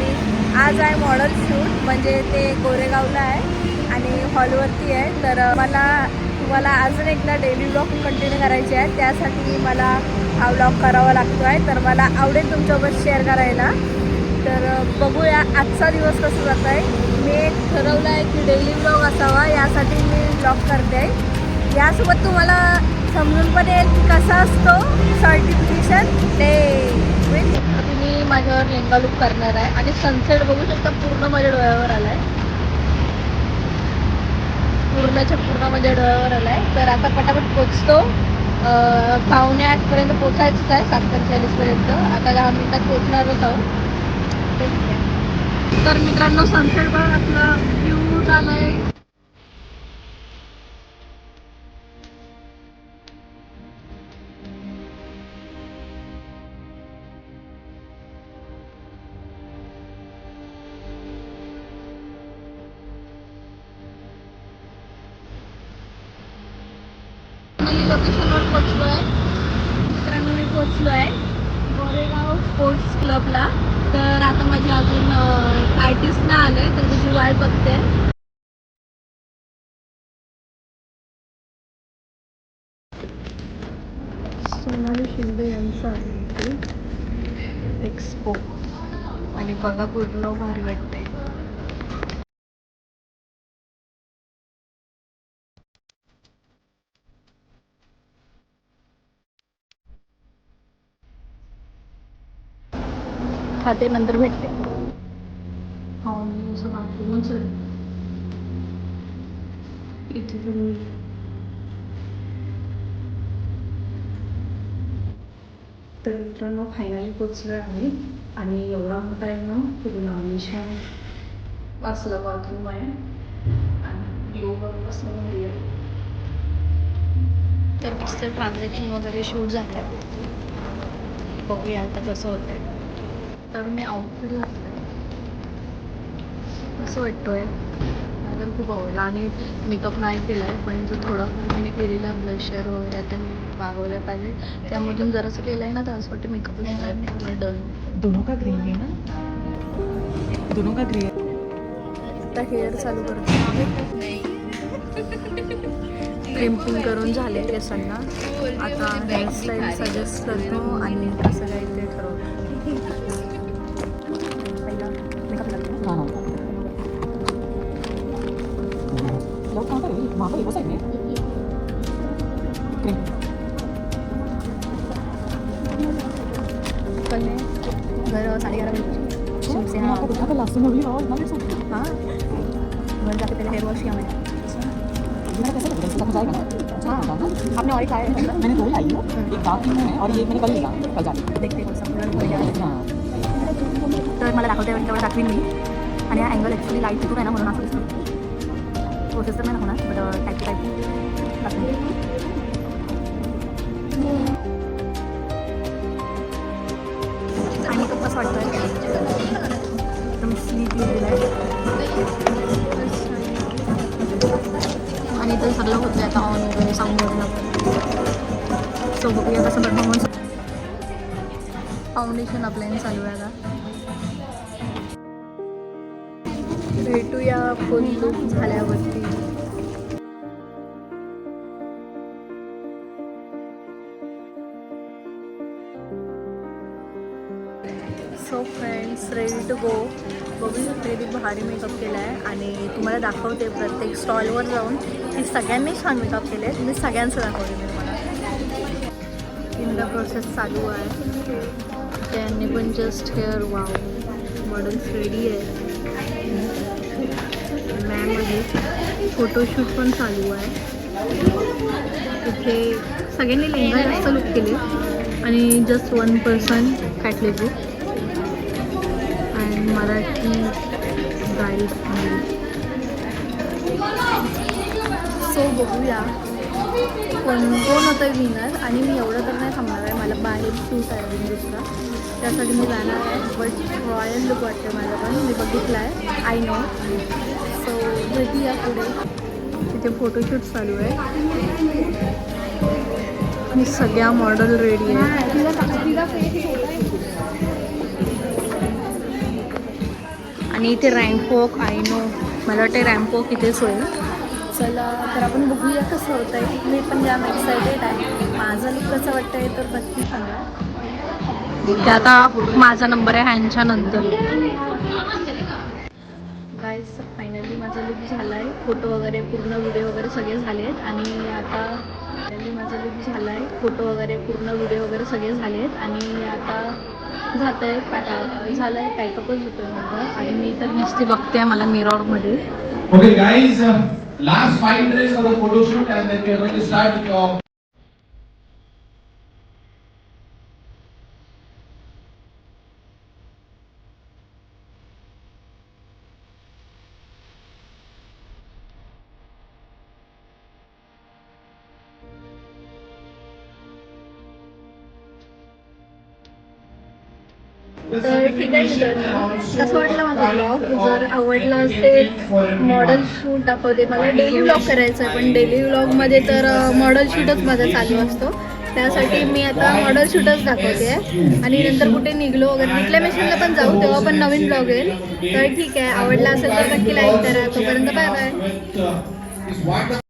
आणि आज आहे मॉडेल शूट, म्हणजे ते कोरेगावला आहे आणि हॉलवरती आहे. तर तुम्हाला अजून एकदा डेली ब्लॉग कंटिन्यू करायचे आहे, त्यासाठी मला हा ब्लॉग करावा लागतो आहे. तर मला आवडेल तुमच्यासोबत शेअर करायला. तर बघूया आजचा दिवस कसं जात आहे. मी एक ठरवलं आहे की डेली ब्लॉग असावा, यासाठी मी ब्लॉग करते आहे. यासोबत तुम्हाला समजून पण येईल की कसा असतो सर्टिफिकेशन डे. मी माझ्यावर लेंगा लुक करणार आहे आणि सनसेट बघू शकता पूर्ण माझ्या डोळ्यावर आला आहे. पूर्ण माझ्या डोळ्यावर आला आहे. तर आता पटापट पोचतो. 7:45पर्यंत पोचायचंच आहे, 7:40पर्यंत. आता 10 मिनिटात पोचणारच आहोत. तर मित्रांनो सनसेट बघ आपला व्ह्यू झालाय. लोकेशनवर पोचलो आहे मित्रांनो. मी पोचलो आहे गोरेगाव स्पोर्ट्स क्लबला. तर आता माझे अजून आर्टिस्ट ना आले, तर त्याची वाट बघते. सोनाली शिंदे यांचं आहे एक्सपो आणि बघा पूर्ण भारी वाटते. खाते नंतर भेटते. हो मी असं बाथरूमच इथे. तर मित्रांनो फायनली पोचलो आहे आणि एवढा मोठा आहे ना पूर्ण आलिशान असलं बाथरूम आहे आणि योगा बसलं भारी आहे. तर मस्त ट्रान्झॅक्शन वगैरे शूट झालं. बघूया आता कसं होतं. तर मी आउटफिट घातलं आहे, असं वाटतोय. मला खूप आवडला आणि मेकअप नाही केला आहे, पण जो थोडा मी केलेला ब्लशर वगैरे आता मी मागवलं पाहिजे, त्यामधून जरासं केलं आहे ना, तर असं वाटतं मेकअप नाही डन. दोनों का ग्रीन है ना, दोनों का ग्रीन. आता हेअर चालू करतो. क्रिम्पिंग करून झाले केसांना. आता हेअरस्टाईल सजेस्ट करतो आणि कसं काय ते ठरवतो. पहिला मेकअप लागतो. हाँ लोग कहाँ पर है? वहाँ पर वो साइड में क्रीम. कल मैं घर 11:30 बजे से हाँ यहाँ पर लास्ट में भी और ना सब. हाँ घर जाके पहले हेयर वॉश किया मैंने. मेरा कैसा लग रहा है? समझ आएगा ना? हाँ आपने और खाया है. मैंने दो लाई हूँ, एक डार्क में है और ये मैंने कल लिया कल जाके. देखते कौन सा पूरा हाँ तर मला दाखवते तेवढं दाखवीन मी. आणि हा अँगल ॲक्च्युली लाईट तिथून आहे ना, म्हणून असं दिसतो. प्रोसेस तर नाही होणार बट टाईप दाखवते. आणि तो कसं वाटतोय एकदम स्लीप लिहिलेलं आहे. आणि ते सगळं होतं आता ऑन वगैरे साऊंड वगैरे. सो बघूया कसं परफॉर्मन्स. फाउंडेशन अप्लायन चालू आहे आता. भेटूया फुल लुक झाल्यावरती. So friends ready to go. बघू शकते किती भारी मेकअप केला आहे आणि तुम्हाला दाखवते प्रत्येक स्टॉलवर जाऊन की सगळ्यांनी छान मेकअप केले आहे. मी सगळ्यांचं दाखवते मी तुम्हाला. इन प्रोसेस चालू आहे. त्यांनी पण just hair wow models ready आहे. मॅम आहे. फोटोशूट पण चालू आहे. इथे सगळ्यांनी लेंगा जास्त लुक केले आणि जस्ट 1 पर्सन कॅटलेजी आणि मराठी गाईड. सो बघूया कोण होतं विनर. आणि मी एवढं तर नाही थांबणार आहे, मला बाहेर शूट आहे दुसरा, त्यासाठी मी जाणार आहे. बट रॉयल लुक वाटते माझं पण, मी बघितलं आहे आय नो. सो भेटूया पुढे. तिथे फोटोशूट चालू आहे आणि सगळ्या मॉडेल रेडी आहे. आणि इथे रॅम्पवॉक आय नो मला वाटतं रॅम्पवॉक इथेच होईल. चला तर आपण बघूया कसं होतं आहे. मी पण जाम एक्सायटेड आहे. माझं लुक कसं वाटतं आहे तर नक्की सांगा. ते आता माझा नंबर आहे ह्यांच्या नंतर. गाईज फायनली माझा लुक झाला आहे. फोटो वगैरे पूर्ण व्हिडिओ वगैरे सगळे झाले आहेत आणि आता फायनली माझा लुक झाला आहे. फोटो वगैरे पूर्ण व्हिडिओ वगैरे सगळे झाले आहेत आणि आता जात आहे झालं आहे पॅकअपच होतोय माझा आणि मी तर नुसती बघते मला मिरॉरमध्ये. Okay, guys, last 5 minutes of the photo shoot, and then we are going to start with your. तर ठीक आहे मित्रांनो, कसं वाटलं माझा ब्लॉग. जर आवडला असेल मॉडेल शूट दाखवते. मला डेली व्लॉग करायचा आहे पण डेली व्लॉगमध्ये तर मॉडेल शूटच माझा चालू असतो. त्यासाठी मी आता मॉडेल शूटच दाखवते आहे आणि नंतर कुठे निघलो वगैरे डिक्लेमेशनला पण जाऊ तेव्हा पण नवीन ब्लॉग येईल. तर ठीक आहे आवडला असेल तर नक्की लाईक करा. तोपर्यंत बाय बाय.